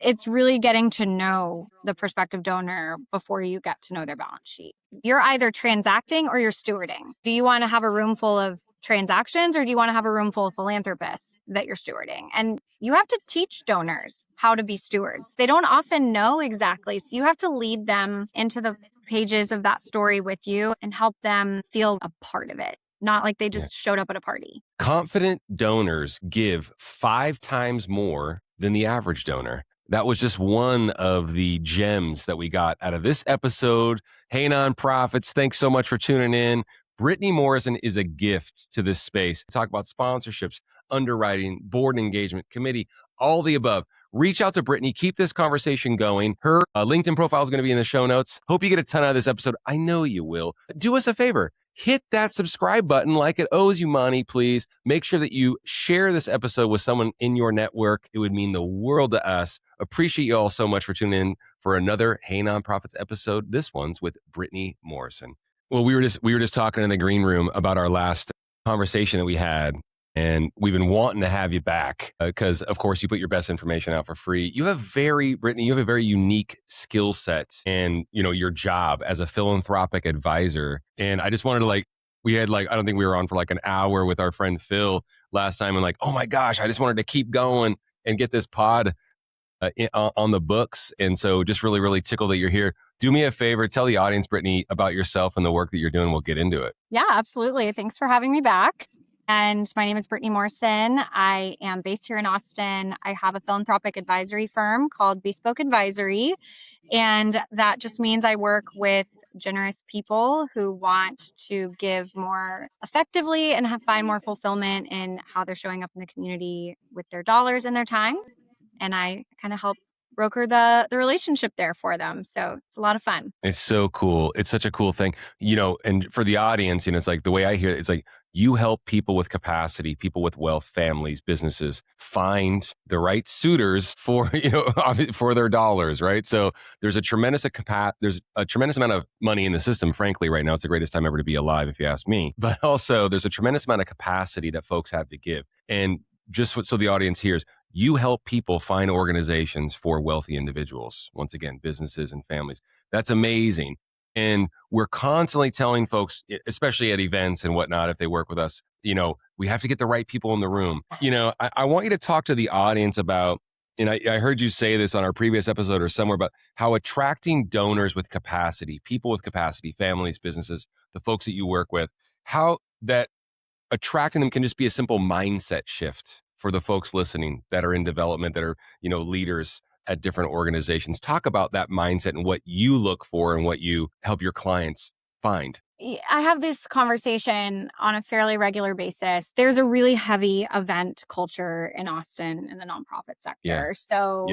It's really getting to know the prospective donor before you get to know their balance sheet. You're either transacting or you're stewarding. Do you want to have a room full of transactions or do you want to have a room full of philanthropists that you're stewarding? And you have to teach donors how to be stewards. They don't often know exactly. So you have to lead them into the pages of that story with you and help them feel a part of it. Not like they just showed up at a party. Confident donors give 5 times more than the average donor. That was just one of the gems that we got out of this episode. Hey, nonprofits, thanks so much for tuning in. Brittany Morrison is a gift to this space. Talk about sponsorships, underwriting, board engagement, committee, all the above. Reach out to Brittany. Keep this conversation going. Her LinkedIn profile is going to be in the show notes. Hope you get a ton out of this episode. I know you will. Do us a favor. Hit that subscribe button like it owes you money, please. Make sure that you share this episode with someone in your network. It would mean the world to us. Appreciate you all so much for tuning in for another Hey Nonprofits episode. This one's with Brittany Morrison. Well, we were just talking in the green room about our last conversation that we had. And we've been wanting to have you back because, of course, you put your best information out for free. Brittany, you have a very unique skill set and, your job as a philanthropic advisor. And I just wanted to I don't think we were on for an hour with our friend Phil last time. And oh my gosh, I just wanted to keep going and get this pod on the books. And so just really, really tickled that you're here. Do me a favor, tell the audience, Brittany, about yourself and the work that you're doing. We'll get into it. Yeah, absolutely. Thanks for having me back. And my name is Brittany Morrison. I am based here in Austin. I have a philanthropic advisory firm called Bespoke Advisory. And that just means I work with generous people who want to give more effectively and find more fulfillment in how they're showing up in the community with their dollars and their time. And I kind of help broker the relationship there for them. So it's a lot of fun. It's so cool. It's such a cool thing, and for the audience, it's the way I hear it, it's you help people with capacity, people with wealth, families, businesses find the right suitors for, for their dollars, right? So there's a tremendous amount of money in the system. Frankly, right now, it's the greatest time ever to be alive, if you ask me. But also there's a tremendous amount of capacity that folks have to give. And just so the audience hears, you help people find organizations for wealthy individuals. Once again, businesses and families. That's amazing. And we're constantly telling folks, especially at events and whatnot, if they work with us, we have to get the right people in the room. I want you to talk to the audience about, and I heard you say this on our previous episode or somewhere, about how attracting donors with capacity, people with capacity, families, businesses, the folks that you work with, how that attracting them can just be a simple mindset shift for the folks listening that are in development, that are, leaders at different organizations. Talk about that mindset and what you look for and what you help your clients find. I have this conversation on a fairly regular basis. There's a really heavy event culture in Austin in the nonprofit sector. Yeah. So,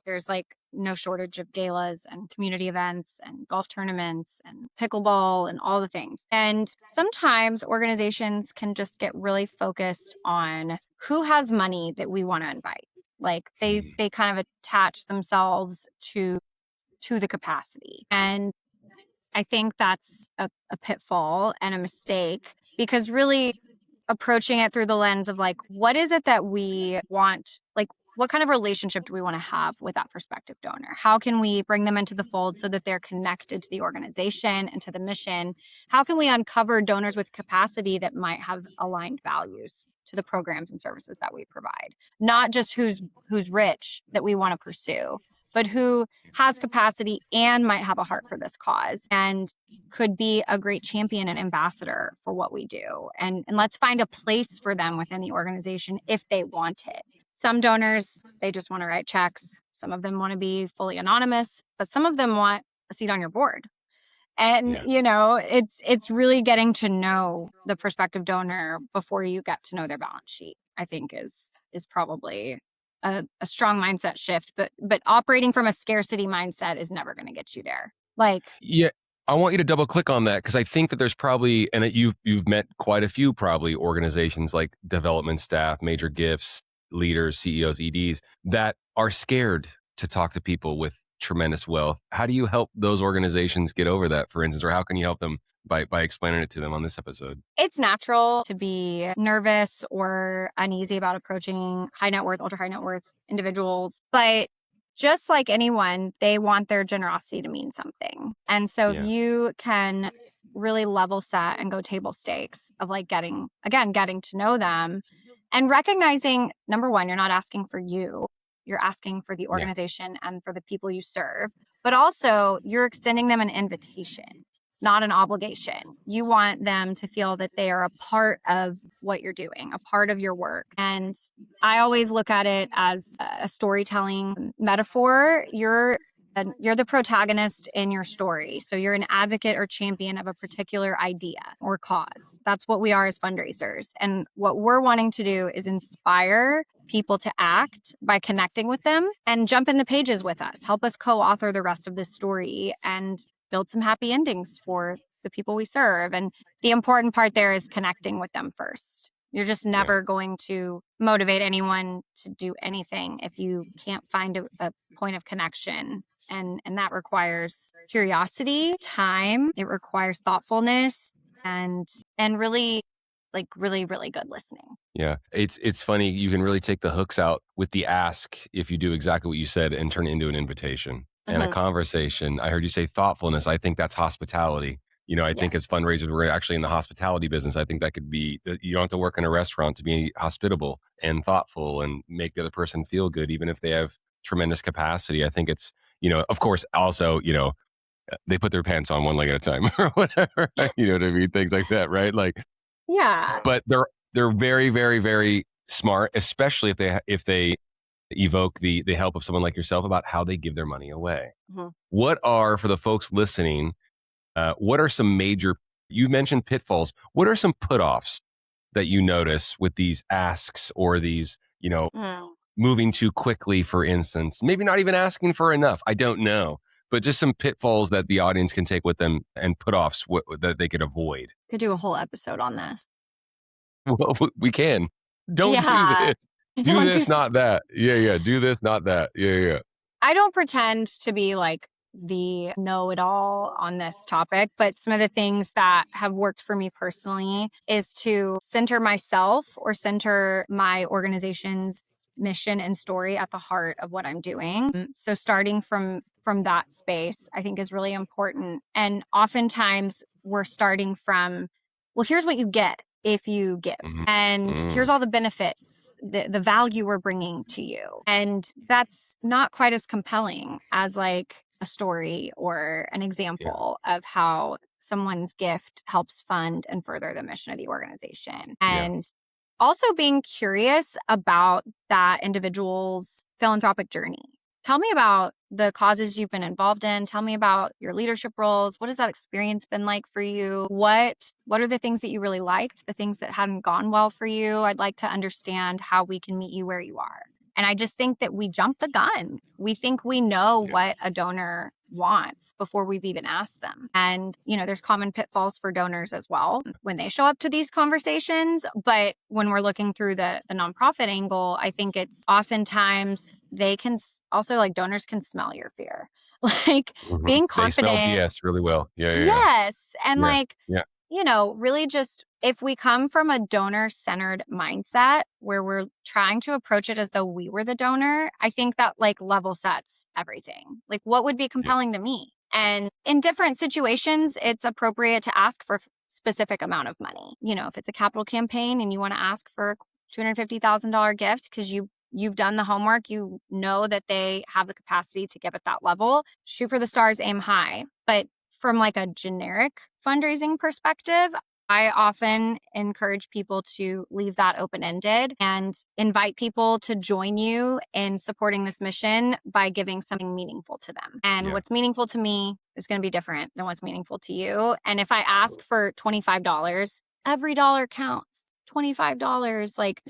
there's no shortage of galas and community events and golf tournaments and pickleball and all the things. And sometimes organizations can just get really focused on who has money that we want to invite. They kind of attach themselves to the capacity. And I think that's a pitfall and a mistake, because really approaching it through the lens of what is it that we want? What kind of relationship do we want to have with that prospective donor? How can we bring them into the fold so that they're connected to the organization and to the mission? How can we uncover donors with capacity that might have aligned values to the programs and services that we provide? Not just who's rich that we want to pursue, but who has capacity and might have a heart for this cause and could be a great champion and ambassador for what we do. And let's find a place for them within the organization if they want it. Some donors, they just want to write checks. Some of them want to be fully anonymous, but some of them want a seat on your board. And, it's really getting to know the prospective donor before you get to know their balance sheet, I think is probably a strong mindset shift, but operating from a scarcity mindset is never going to get you there. Yeah, I want you to double click on that, because I think that there's probably, and you've met quite a few probably organizations like development staff, major gifts, leaders, CEOs, EDs that are scared to talk to people with tremendous wealth. How do you help those organizations get over that, for instance, or how can you help them by explaining it to them on this episode? It's natural to be nervous or uneasy about approaching high net worth, ultra high net worth individuals. But just like anyone, they want their generosity to mean something. And so if Yeah. you can really level set and go table stakes of like getting to know them and recognizing, number one, you're not asking for you, you're asking for the Yeah. organization and for the people you serve, but also you're extending them an invitation, not an obligation. You want them to feel that they are a part of what you're doing, a part of your work. And I always look at it as a storytelling metaphor. You're the protagonist in your story. So you're an advocate or champion of a particular idea or cause. That's what we are as fundraisers. And what we're wanting to do is inspire people to act by connecting with them and jump in the pages with us. Help us co-author the rest of this story and build some happy endings for the people we serve. And the important part there is connecting with them first. You're just never going to motivate anyone to do anything if you can't find a point of connection. And that requires curiosity, time, it requires thoughtfulness, and really really good listening. Yeah. It's funny. You can really take the hooks out with the ask if you do exactly what you said and turn it into an invitation and a conversation. I heard you say thoughtfulness. I think that's hospitality. I think as fundraisers, we're actually in the hospitality business. I think that could be, you don't have to work in a restaurant to be hospitable and thoughtful and make the other person feel good, even if they have tremendous capacity. I think it's, of course, also, they put their pants on one leg at a time or whatever. You know what I mean? Things like that, right? Like, Yeah. but they're very, very, very smart, especially if they evoke the help of someone like yourself about how they give their money away. What are, for the folks listening, what are some major, you mentioned pitfalls, what are some put-offs that you notice with these asks or these, moving too quickly, for instance, maybe not even asking for enough, I don't know, but just some pitfalls that the audience can take with them and put-offs that they could avoid? Could do a whole episode on this. Well, we can. Don't do this. Do this, not that. Yeah. Do this, not that. Yeah. I don't pretend to be like the know-it-all on this topic, but some of the things that have worked for me personally is to center myself or center my organization's mission and story at the heart of what I'm doing. So starting from that space, I think is really important. And oftentimes we're starting from, well, here's what you get if you give. And here's all the benefits, the value we're bringing to you. And that's not quite as compelling as like a story or an example of how someone's gift helps fund and further the mission of the organization. And also being curious about that individual's philanthropic journey. Tell me about the causes you've been involved in. Tell me about your leadership roles. What has that experience been like for you? What are the things that you really liked, the things that hadn't gone well for you? I'd like to understand how we can meet you where you are. And I just think that we jump the gun. We think we know what a donor wants before we've even asked them. And, there's common pitfalls for donors as well when they show up to these conversations. But when we're looking through the nonprofit angle, I think it's oftentimes they can also, like, donors can smell your fear. Like being confident. They smell BS really well. Yeah. Yes. And really just if we come from a donor-centered mindset where we're trying to approach it as though we were the donor, I think that like level sets everything. Like what would be compelling to me? And in different situations, it's appropriate to ask for a specific amount of money. If it's a capital campaign and you want to ask for a $250,000 gift because you've done the homework, you know that they have the capacity to give at that level, shoot for the stars, aim high. But from like a generic fundraising perspective, I often encourage people to leave that open-ended and invite people to join you in supporting this mission by giving something meaningful to them. And what's meaningful to me is going to be different than what's meaningful to you. And if I ask for $25, every dollar counts. $25, like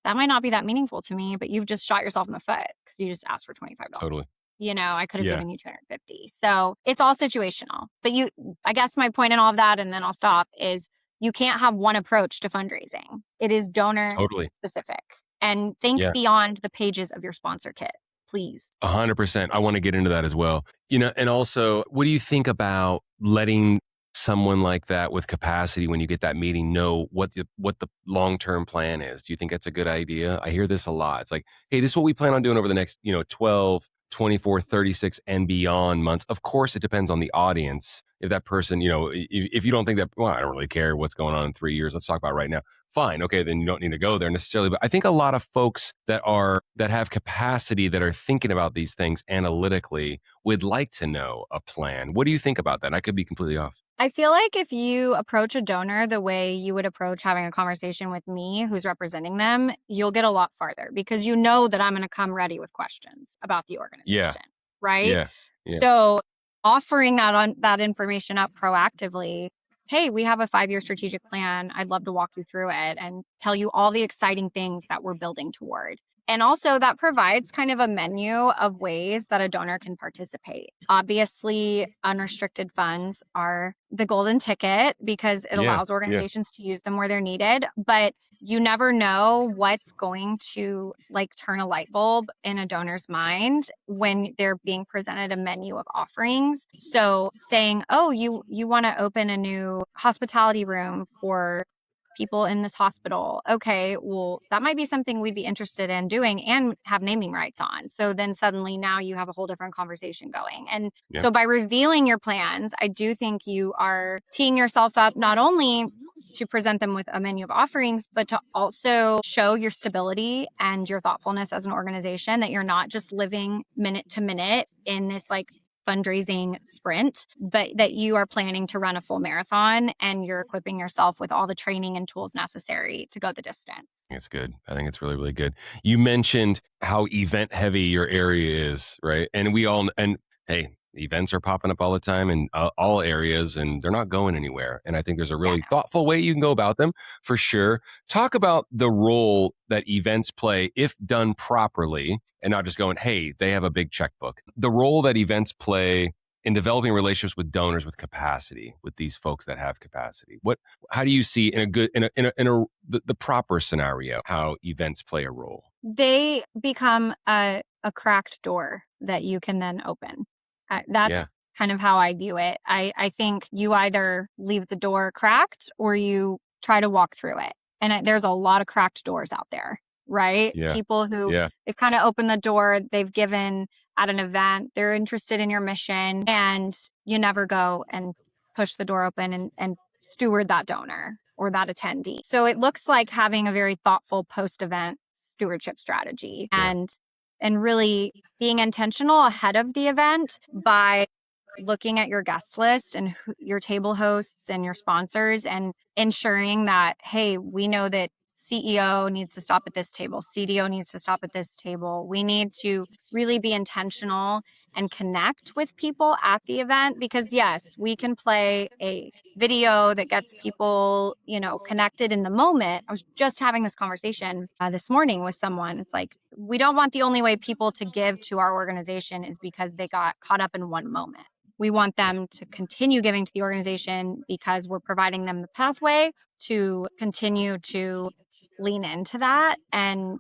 that might not be that meaningful to me, but you've just shot yourself in the foot because you just asked for $25. Totally. I could have given you 250. So it's all situational. But I guess my point in all of that, and then I'll stop, is you can't have one approach to fundraising. It is donor specific. And think beyond the pages of your sponsor kit, please. 100%. I want to get into that as well. And also, what do you think about letting someone like that with capacity, when you get that meeting, know what the long-term plan is? Do you think that's a good idea? I hear this a lot. It's like, hey, this is what we plan on doing over the next, 12, 24, 36, and beyond months. Of course, it depends on the audience. If that person, if you don't think that, well, I don't really care what's going on in 3 years, let's talk about it right now. Fine. Okay. Then you don't need to go there necessarily. But I think a lot of folks that have capacity, that are thinking about these things analytically, would like to know a plan. What do you think about that? And I could be completely off. I feel like if you approach a donor the way you would approach having a conversation with me who's representing them, you'll get a lot farther because you know that I'm going to come ready with questions about the Yeah. organization, right? Yeah. Yeah. So offering that information up proactively, hey, we have a 5-year strategic plan. I'd love to walk you through it and tell you all the exciting things that we're building toward. And also that provides kind of a menu of ways that a donor can participate. Obviously, unrestricted funds are the golden ticket because it allows organizations to use them where they're needed. But you never know what's going to turn a light bulb in a donor's mind when they're being presented a menu of offerings. So saying, oh, you want to open a new hospitality room for people in this hospital. Okay, well, that might be something we'd be interested in doing and have naming rights on. So then suddenly now you have a whole different conversation going. And so by revealing your plans, I do think you are teeing yourself up not only to present them with a menu of offerings, but to also show your stability and your thoughtfulness as an organization, that you're not just living minute to minute in this fundraising sprint, but that you are planning to run a full marathon and you're equipping yourself with all the training and tools necessary to go the distance. It's good. I think it's really, really good. You mentioned how event heavy your area is, right? And hey, events are popping up all the time in all areas, and they're not going anywhere. And I think there's a really thoughtful way you can go about them, for sure. Talk about the role that events play if done properly, and not just going, hey, they have a big checkbook. The role that events play in developing relationships with donors with capacity, with these folks that have capacity. How do you see the proper scenario how events play a role? They become a cracked door that you can then open. That's kind of how I view it. I think you either leave the door cracked or you try to walk through it. And there's a lot of cracked doors out there, right? Yeah. People who they've kind of opened the door, they've given at an event, they're interested in your mission, and you never go and push the door open and steward that donor or that attendee. So it looks like having a very thoughtful post-event stewardship strategy and really being intentional ahead of the event by looking at your guest list and your table hosts and your sponsors and ensuring that, hey, we know that CEO needs to stop at this table, CDO needs to stop at this table. We need to really be intentional and connect with people at the event because, yes, we can play a video that gets people, connected in the moment. I was just having this conversation this morning with someone. It's like, we don't want the only way people to give to our organization is because they got caught up in one moment. We want them to continue giving to the organization because we're providing them the pathway to continue to lean into that. And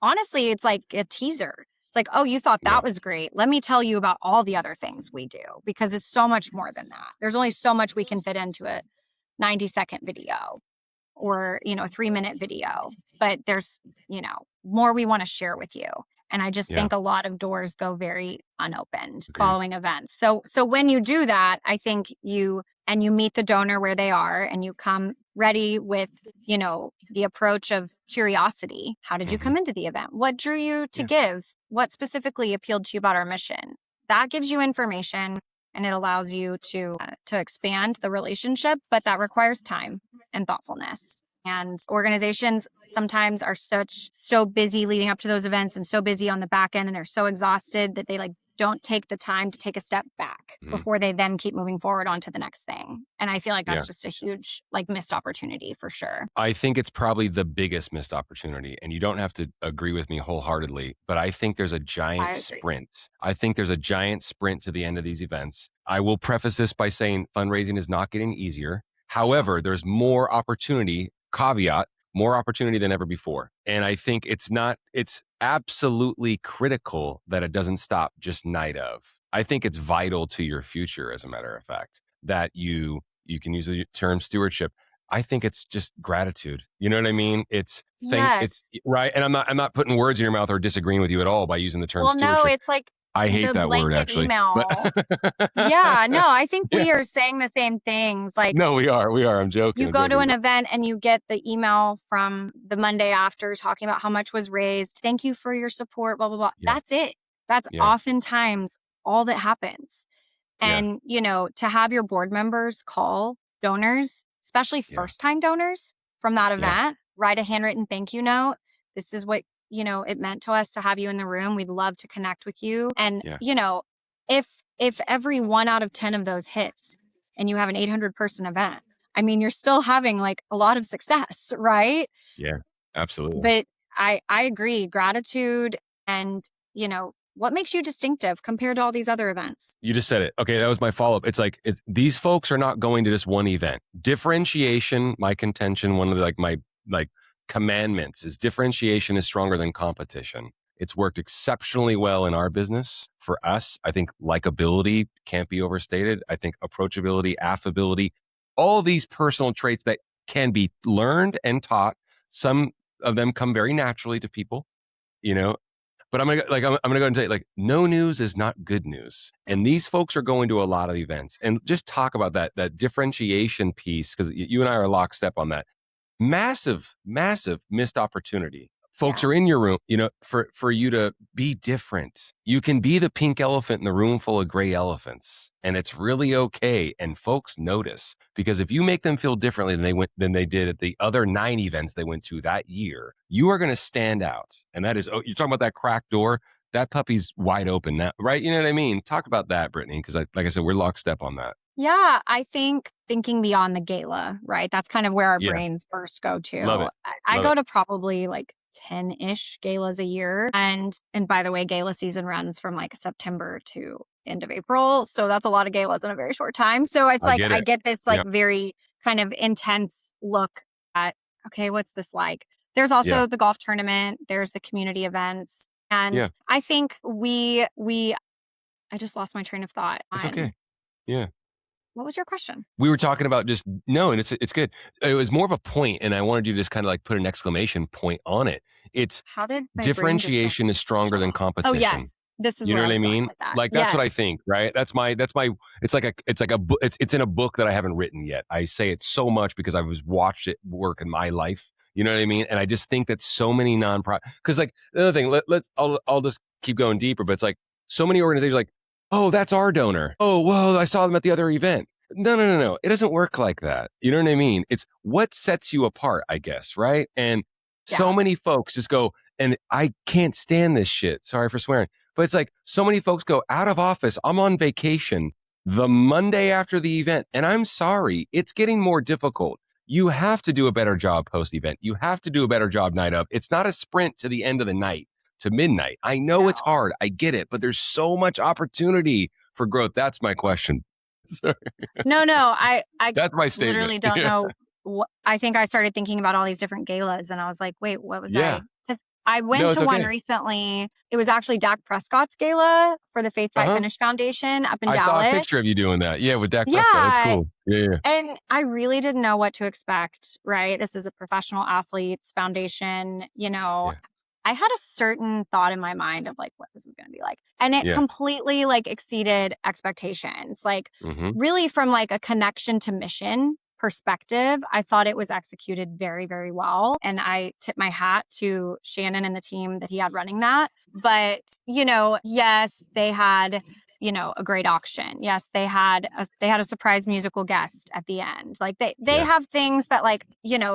honestly, it's like a teaser. It's like, oh, you thought that was great. Let me tell you about all the other things we do, because it's so much more than that. There's only so much we can fit into a 90-second video or, a 3-minute video, but there's, more we want to share with you. And I just think a lot of doors go very unopened following events. So when you do that, I think you meet the donor where they are and you come ready with, the approach of curiosity. How did you come into the event? What drew you to give? What specifically appealed to you about our mission? That gives you information and it allows you to expand the relationship, but that requires time and thoughtfulness. And organizations sometimes are so busy leading up to those events and so busy on the back end, and they're so exhausted that they don't take the time to take a step back before they then keep moving forward onto the next thing. And I feel like that's just a huge missed opportunity for sure. I think it's probably the biggest missed opportunity, and you don't have to agree with me wholeheartedly, but I think there's a giant sprint. I think there's a giant sprint to the end of these events. I will preface this by saying fundraising is not getting easier. However, there's more opportunity, caveat, more opportunity than ever before. And I think it's absolutely critical that it doesn't stop just night of. I think it's vital to your future, as a matter of fact, that you can use the term stewardship. I think it's just gratitude. You know what I mean? It's right. And I'm not putting words in your mouth or disagreeing with you at all by using the term stewardship. No, it's I hate the that word blanket actually. email. But Yeah, no, I think we yeah. are saying the same things. Like, No, we are. I'm joking. you go to an event and you get the email from the Monday after talking about how much was raised. Thank you for your support, blah, blah, blah. Yeah. That's it. That's Yeah. oftentimes all that happens. Yeah. And, to have your board members call donors, especially Yeah. first-time donors from that Yeah. event, write a handwritten thank you note. This is what, it meant to us to have you in the room. We'd love to connect with you. And, Yeah. if every 1 out of 10 of those hits and you have an 800-person event, I mean, you're still having like a lot of success, right? Yeah. Absolutely. But I agree. Gratitude and, what makes you distinctive compared to all these other events? You just said it. Okay, that was my follow-up. It's like these folks are not going to just one event. Differentiation, my contention, one of my commandments is differentiation is stronger than competition. It's worked exceptionally well in our business. For us, I think likability can't be overstated. I think approachability, affability, all these personal traits that can be learned and taught. Some of them come very naturally to people, you know, but I'm gonna go ahead and tell you, like, no news is not good news. And these folks are going to a lot of events. And just talk about that differentiation piece, because you and I are lockstep on that. Massive, massive missed opportunity. Folks Yeah. are in your room, for you to be different. You can be the pink elephant in the room full of gray elephants, and it's really okay. And folks notice, because if you make them feel differently than they did at the other 9 events they went to that year, you are going to stand out. And that is, you're talking about that cracked door. That puppy's wide open now, right? You know what I mean? Talk about that, Brittany, because like I said, we're lockstep on that. Yeah, I think thinking beyond the gala, right? That's kind of where our Yeah, brains first go love to. it, I love go it. to probably like 10-ish galas a year. And by the way, gala season runs from like September to end of April. So that's a lot of galas in a very short time. So it's I like get I it. get this Yeah, like very kind of intense look at, okay, what's this like? There's yeah, also the golf tournament, there's the community events. And yeah. I think I just lost my train of thought It's on okay. Yeah. what was your question? We were talking about just no, and it's good. It was more of a point, and I wanted you to just kind of like put an exclamation point on it. It's How did my brain just go differentiation is stronger than Oh, competition. yes. This is You know where I what I was going mean? with that. Like that's what Yes. I think, right? That's my it's like a book, it's in a book that I haven't written yet. I say it so much because I was watched it work in my life. You know what I mean? And I just think that so many nonprofit, because like the other thing, I'll just keep going deeper, but it's like so many organizations like, oh, that's our donor. Oh, well, I saw them at the other event. No. It doesn't work like that. You know what I mean? It's what sets you apart, I guess, right? And so Yeah. many folks just go, and I can't stand this shit. Sorry for swearing. But it's like so many folks go out of office. I'm on vacation the Monday after the event. And I'm sorry, it's getting more difficult. You have to do a better job post event. You have to do a better job night of. It's not a sprint to the end of the night to midnight. I know it's No. hard. I get it, but there's so much opportunity for growth. That's my question. Sorry. No. I That's my statement. literally don't Yeah. know what. I think I started thinking about all these different galas and I was like, wait, what was Yeah. Because I No, went it's to one okay. recently. It was actually Dak Prescott's gala for the Faith Fight Uh-huh. Finish Foundation up in I saw a Dallas. picture of you doing that. Yeah, with Dak Prescott. That's Yeah. cool. Yeah. And I really didn't know what to expect, right? This is a professional athletes foundation, Yeah. I had a certain thought in my mind of like what this is going to be like. And it Yeah. completely like exceeded expectations. Like Mm-hmm. really from like a connection to mission perspective, I thought it was executed very, very well. And I tip my hat to Shannon and the team that he had running that. But, yes, they had a great auction. Yes, they had a surprise musical guest at the end. Like they Yeah. have things that like,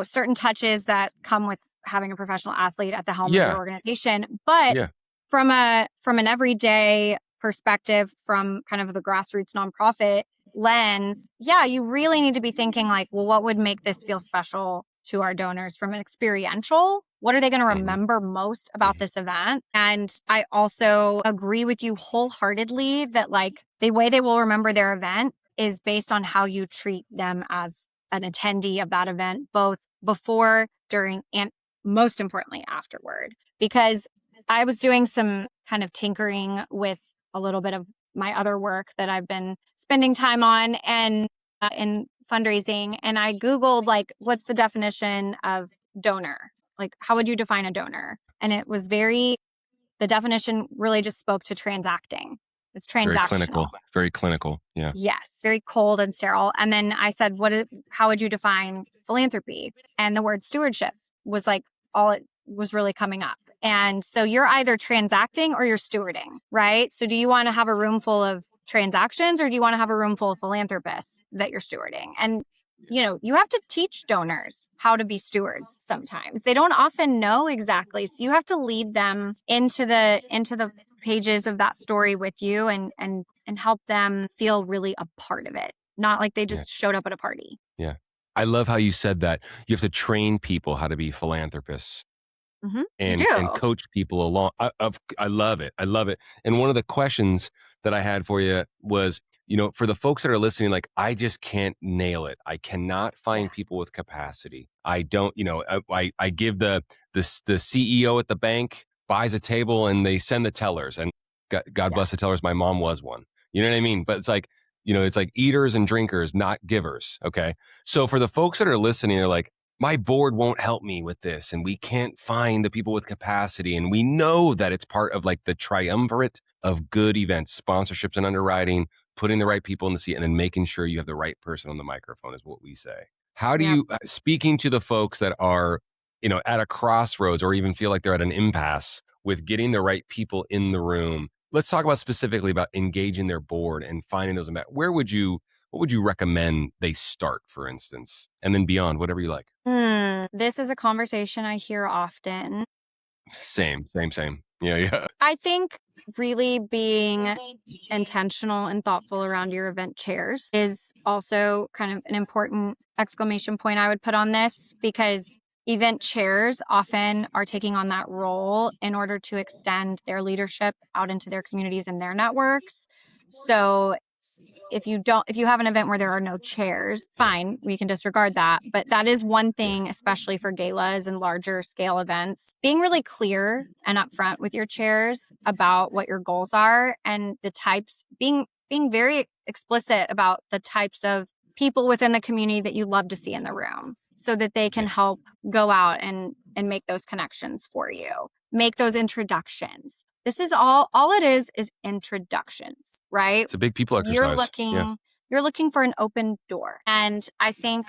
certain touches that come with having a professional athlete at the helm of Yeah. your organization. But Yeah. from an everyday perspective, from kind of the grassroots nonprofit lens, yeah, you really need to be thinking like, well, what would make this feel special to our donors from an experiential? What are they going to Mhm. remember most about this event? And I also agree with you wholeheartedly that like the way they will remember their event is based on how you treat them as an attendee of that event, both before, during, and most importantly afterward. Because I was doing some kind of tinkering with a little bit of my other work that I've been spending time on and in fundraising. And I Googled like, what's the definition of donor? Like, how would you define a donor? And it was very the definition really just spoke to transacting. It's Very transactional. clinical. Very clinical. Yeah. Yes, very cold and sterile. And then I said, how would you define philanthropy? And the word stewardship was like all it was really coming up. And so you're either transacting or you're stewarding, right? So do you want to have a room full of transactions or do you want to have a room full of philanthropists that you're stewarding? And you have to teach donors how to be stewards sometimes. They don't often know exactly. So you have to lead them into the pages of that story with you and help them feel really a part of it. Not like they just showed up at a party. Yeah. I love how you said that. You have to train people how to be philanthropists. Mm-hmm. And coach people along. I love it. I love it. And one of the questions that I had for you was, for the folks that are listening, like, I just can't nail it. I cannot find people with capacity. I don't, I give the CEO at the bank buys a table and they send the tellers, and God bless the tellers. My mom was one. You know what I mean? But it's like, it's like eaters and drinkers, not givers. Okay. So for the folks that are listening, they're like, my board won't help me with this, and we can't find the people with capacity. And we know that it's part of like the triumvirate of good events, sponsorships and underwriting, putting the right people in the seat, and then making sure you have the right person on the microphone is what we say. How do you, speaking to the folks that are, at a crossroads or even feel like they're at an impasse with getting the right people in the room, let's talk about specifically about engaging their board and finding those. What would you recommend they start, for instance, and then beyond, whatever you like? This is a conversation I hear often. Same. Yeah. I think really being intentional and thoughtful around your event chairs is also kind of an important exclamation point I would put on this, because event chairs often are taking on that role in order to extend their leadership out into their communities and their networks. So if you have an event where there are no chairs, fine, we can disregard that. But that is one thing, especially for galas and larger scale events, being really clear and upfront with your chairs about what your goals are and the types, being very explicit about the types of people within the community that you love to see in the room, so that they can help go out and make those connections for you, make those introductions. This is all it is introductions, right? It's a big people exercise. You're looking for an open door. And I think,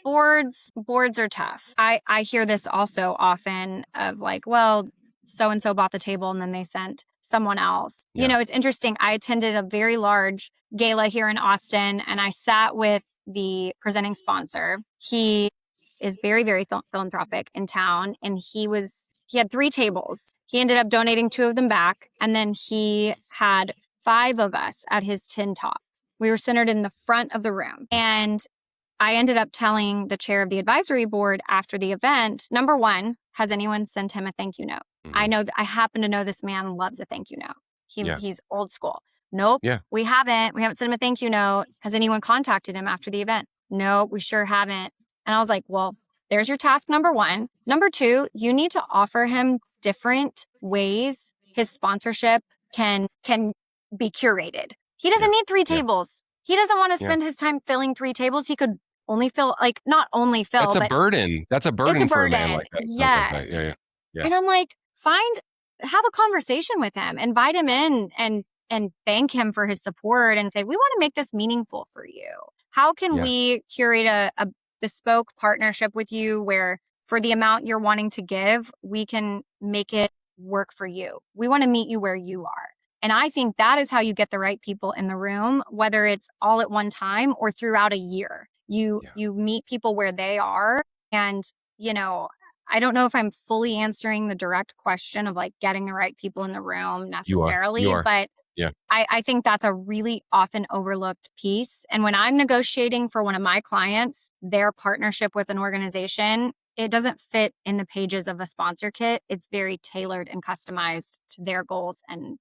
boards are tough. I hear this also often of like, well, so-and-so bought the table and then they sent someone else. It's interesting. I attended a very large gala here in Austin and I sat with the presenting sponsor. He is very, very philanthropic in town, and he had 3 tables. He ended up donating 2 of them back. And then he had 5 of us at his tin top. We were centered in the front of the room. And I ended up telling the chair of the advisory board after the event, number 1, has anyone sent him a thank you note? Mm-hmm. I happen to know this man loves a thank you note. He's old school. Nope. Yeah. We haven't sent him a thank you note. Has anyone contacted him after the event? Nope, we sure haven't. And I was like, well, there's your task number 1. Number 2, you need to offer him different ways his sponsorship can be curated. He doesn't need 3 tables. He doesn't want to spend his time filling 3 tables. He could only fill, like, not only fill. That's a burden. That's a burden for a man like that. Yes. Yeah. And I'm like, have a conversation with him, invite him in and thank him for his support and say, we want to make this meaningful for you. How can we curate a bespoke partnership with you where for the amount you're wanting to give, we can make it work for you. We want to meet you where you are. And I think that is how you get the right people in the room, whether it's all at one time or throughout a year. You meet people where they are. And, I don't know if I'm fully answering the direct question of like getting the right people in the room necessarily, you are. But I think that's a really often overlooked piece. And when I'm negotiating for one of my clients, their partnership with an organization, it doesn't fit in the pages of a sponsor kit. It's very tailored and customized to their goals and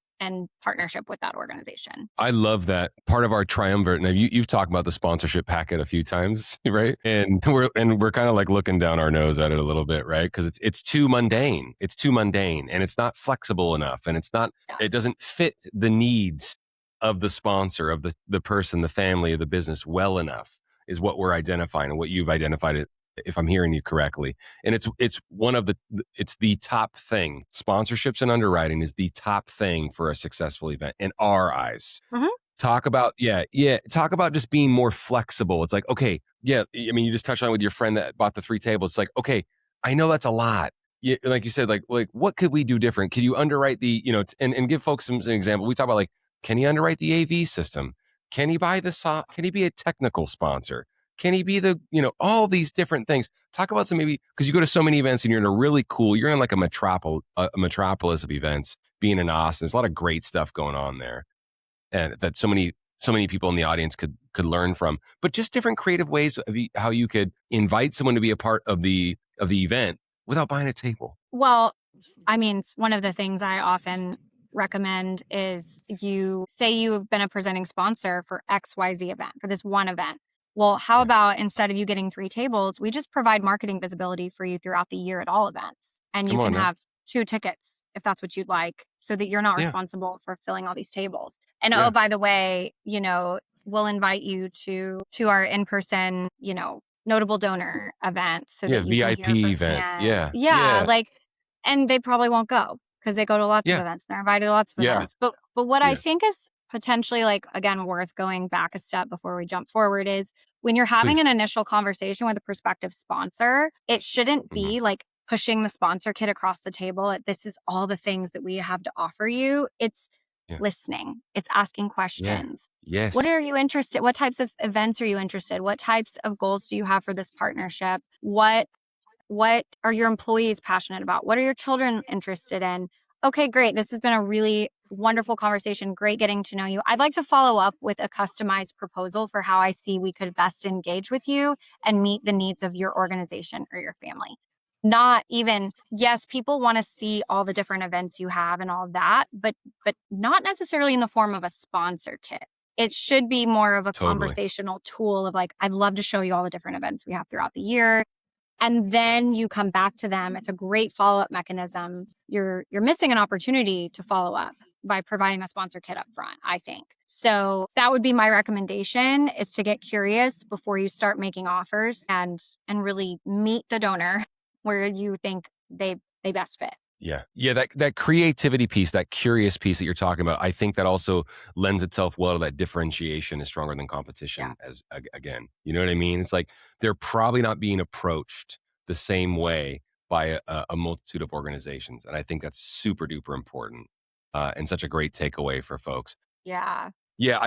partnership with that organization. I love that part of our triumvirate. Now you've talked about the sponsorship packet a few times, right? And we're kind of like looking down our nose at it a little bit, right? Because it's too mundane. It's too mundane, and it's not flexible enough, and it doesn't fit the needs of the sponsor, of the person, the family, of the business well enough, is what we're identifying, and what you've identified if I'm hearing you correctly. And it's one of the it's the top thing. Sponsorships and underwriting is the top thing for a successful event in our eyes. Mhm. Talk about, talk about just being more flexible. It's like, okay, yeah, I mean, you just touched on it with your friend that bought the 3 tables. It's like, okay, I know that's a lot. Yeah, like you said, like what could we do different? Could you underwrite the, and give folks some example. We talk about, like, can he underwrite the AV system? Can he buy the can he be a technical sponsor? Can he be the, all these different things? Talk about some, maybe, because you go to so many events and you're in a really cool, you're in like a metropolis of events, being in Austin. There's a lot of great stuff going on there, and that so many people in the audience could learn from. But just different creative ways of how you could invite someone to be a part of the event without buying a table. Well, I mean, one of the things I often recommend is, you say you've been a presenting sponsor for XYZ event, for this one event. Well, how Yeah. about, instead of you getting 3 tables, we just provide marketing visibility for you throughout the year at all events. And you Come on can now. have 2 tickets if that's what you'd like, so that you're not Yeah. responsible for filling all these tables. And oh, Yeah. by the way, we'll invite you to our in-person, notable donor event, so Yeah. that you can hear VIP event. firsthand. Yeah. Yeah, Yeah. like, and they probably won't go because they go to lots of Yeah. events. They're invited to lots of Yeah. events. But what I Yeah. think is potentially, like, again, worth going back a step before we jump forward is, when you're having Please. an initial conversation with a prospective sponsor, it shouldn't Mhm. be like pushing the sponsor kit across the table. This is all the things that we have to offer you. It's Yeah. listening. It's asking Yeah. questions. Yes. What are you interested? What types of events are you interested? What types of goals do you have for this partnership? What are your employees passionate about? What are your children interested in? Okay, great. This has been a really wonderful conversation. Great getting to know you. I'd like to follow up with a customized proposal for how I see we could best engage with you and meet the needs of your organization or your family. Not even, yes, people want to see all the different events you have and all of that, but not necessarily in the form of a sponsor kit. It should be more of a Totally. conversational tool of, like, I'd love to show you all the different events we have throughout the year. And then you come back to them. It's a great follow-up mechanism. You're missing an opportunity to follow up by providing a sponsor kit up front, I think. So that would be my recommendation, is to get curious before you start making offers, and really meet the donor where you think they best fit. Yeah. Yeah. That creativity piece, that curious piece that you're talking about, I think that also lends itself well to that differentiation is stronger than Yeah. competition, again, you know what I mean? It's like they're probably not being approached the same way by a multitude of organizations. And I think that's super duper important, and such a great takeaway for folks. Yeah. Yeah,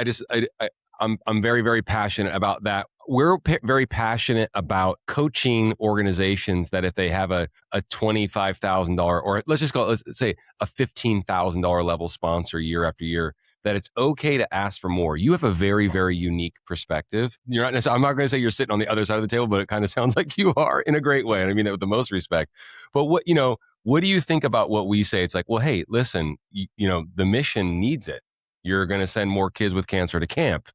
I'm very, very passionate about that. We're very passionate about coaching organizations that if they have a $25,000, or let's just let's say a $15,000 level sponsor year after year, that it's okay to ask for more. You have a very, Yes. very unique perspective. You're not necessarily, I'm not going to say you're sitting on the other side of the table, but it kind of sounds like you are, in a great way. And I mean that with the most respect. But what do you think about what we say? It's like, well, hey, listen, the mission needs it. You're going to send more kids with cancer to camp.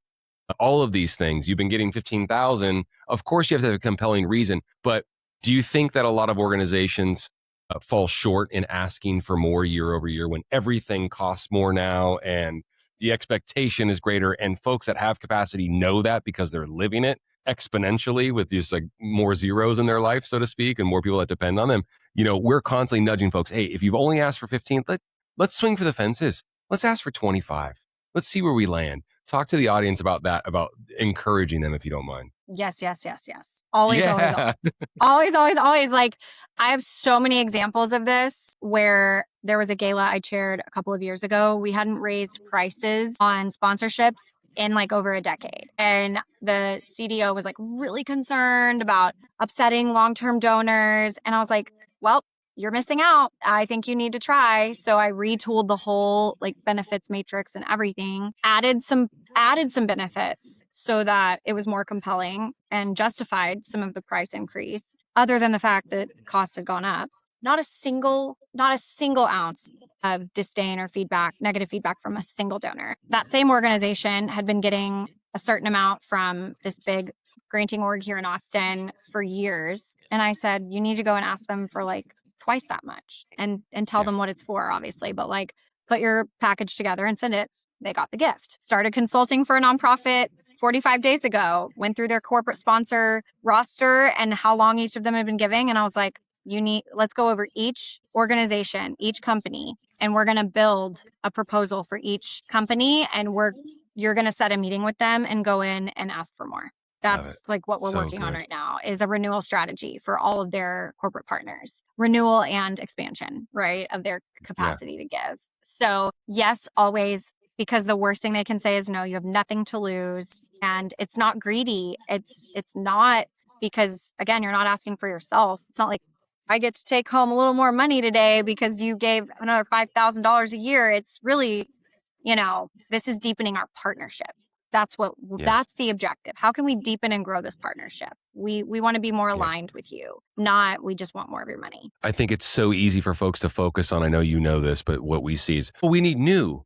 All of these things. You've been getting 15,000. Of course, you have to have a compelling reason. But do you think that a lot of organizations fall short in asking for more year over year when everything costs more now and the expectation is greater? And folks that have capacity know that because they're living it exponentially with just like more zeros in their life, so to speak, and more people that depend on them. We're constantly nudging folks. Hey, if you've only asked for 15, let's swing for the fences. Let's ask for 25. Let's see where we land. Talk to the audience about that, about encouraging them, if you don't mind. Yes, yes, yes, yes. Always, always, Yeah. always, always, always. Like, I have so many examples of this, where there was a gala I chaired a couple of years ago. We hadn't raised prices on sponsorships in like over a decade. And the CDO was like really concerned about upsetting long-term donors. And I was like, well, you're missing out. I think you need to try. So I retooled the whole like benefits matrix and everything, added some benefits so that it was more compelling and justified some of the price increase, other than the fact that costs had gone up. Not a single ounce of disdain or negative feedback from a single donor. That same organization had been getting a certain amount from this big granting org here in Austin for years. And I said, you need to go and ask them for like twice that much, and tell Yeah. them what it's for, obviously, but like, put your package together and send it. They got the gift. Started consulting for a nonprofit 45 days ago, went through their corporate sponsor roster and how long each of them had been giving. And I was like, let's go over each organization, each company, and we're going to build a proposal for each company. And you're going to set a meeting with them and go in and ask for more. That's like what we're working on right now, is a renewal strategy for all of their corporate partners, renewal and expansion, right, of their capacity to give. So yes, always, because the worst thing they can say is no. You have nothing to lose. And it's not greedy. It's not, because again, you're not asking for yourself. It's not like I get to take home a little more money today because you gave another $5,000 a year. It's really, this is deepening our partnership. That's the objective. How can we deepen and grow this partnership? We want to be more aligned with you, not we just want more of your money. I think it's so easy for folks to focus on. I know you know this, but what we see is, we need new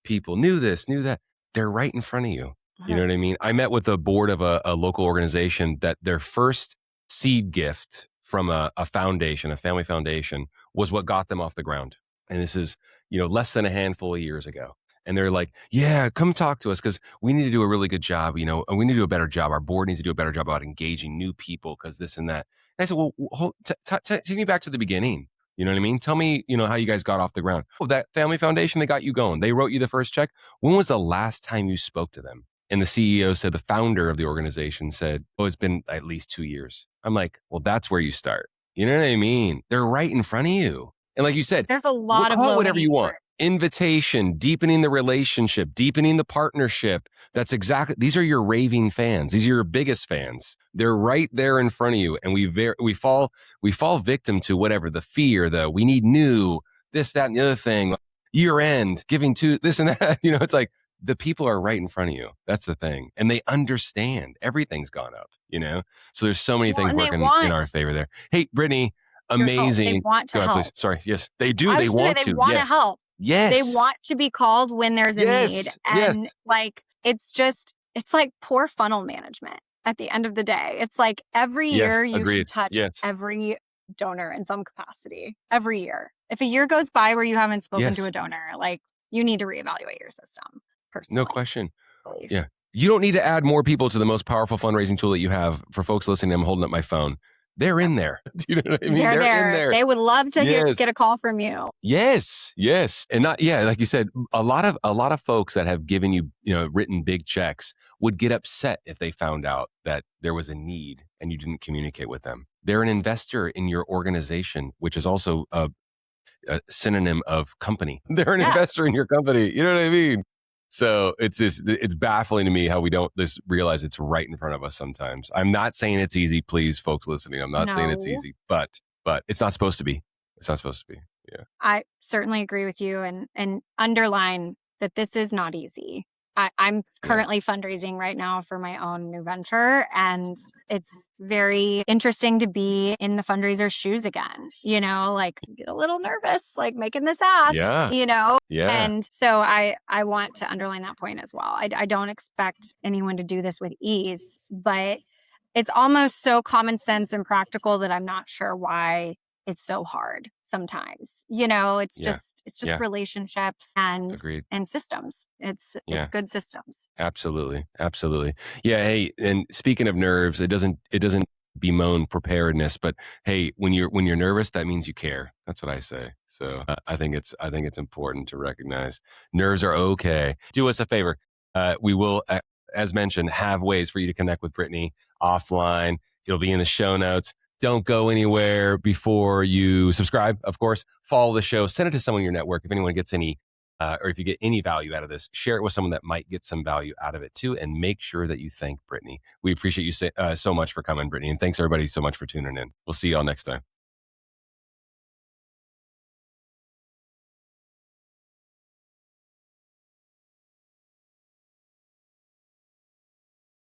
people, new this, new that. They're right in front of you. You know what I mean? I met with the board of a local organization that their first seed gift from a foundation, a family foundation, was what got them off the ground. And this is, less than a handful of years ago. And they're like, yeah, come talk to us because we need to do a really good job, and we need to do a better job. Our board needs to do a better job about engaging new people because this and that. And I said, well, take me back to the beginning. You know what I mean? Tell me, how you guys got off the ground. Oh, that family foundation that got you going. They wrote you the first check. When was the last time you spoke to them? And the CEO said, the founder of the organization said, oh, it's been at least 2 years. I'm like, well, that's where you start. You know what I mean? They're right in front of you. And like you said, there's a lot of whatever you want. Invitation, deepening the relationship, deepening the partnership. These are your raving fans. These are your biggest fans. They're right there in front of you. And we fall victim to whatever, the fear, we need new, this, that, and the other thing, year end, giving to this and that. It's like the people are right in front of you. That's the thing. And they understand everything's gone up, So there's so many things working in our favor there. Hey, Brittany, amazing. They want to help. Please. Sorry. Yes, they do. They want to help. Yes. They want to be called when there's a need. And it's like poor funnel management at the end of the day. It's like every year you should touch every donor in some capacity. Every year. If a year goes by where you haven't spoken to a donor, you need to reevaluate your system personally. No question. Yeah. You don't need to add more people to the most powerful fundraising tool that you have. For folks listening, I'm holding up my phone. They're in there. Do you know what I mean? They're in there. They would love to get a call from you. Yes. And like you said, a lot of folks that have given you, written big checks would get upset if they found out that there was a need and you didn't communicate with them. They're an investor in your organization, which is also a synonym of company. They're an investor in your company. You know what I mean? So it's baffling to me how we don't realize it's right in front of us sometimes. I'm not saying it's easy, please, folks listening. I'm not saying it's easy, but it's not supposed to be. It's not supposed to be. Yeah. I certainly agree with you and underline that this is not easy. I'm currently fundraising right now for my own new venture, and it's very interesting to be in the fundraiser's shoes again. Get a little nervous, making this ask. Yeah. And so I want to underline that point as well. I don't expect anyone to do this with ease, but it's almost so common sense and practical that I'm not sure why it's so hard sometimes. It's just relationships and systems. It's good systems. Absolutely. Yeah. Hey, and speaking of nerves, it doesn't bemoan preparedness, but hey, when you're nervous, that means you care. That's what I say. So I think it's important to recognize nerves are okay. Do us a favor. We will, as mentioned, have ways for you to connect with Brittany offline. It'll be in the show notes. Don't go anywhere before you subscribe, of course. Follow the show. Send it to someone in your network. If anyone gets any, or if you get any value out of this, share it with someone that might get some value out of it too. And make sure that you thank Brittany. We appreciate you so much for coming, Brittany. And thanks everybody so much for tuning in. We'll see y'all next time.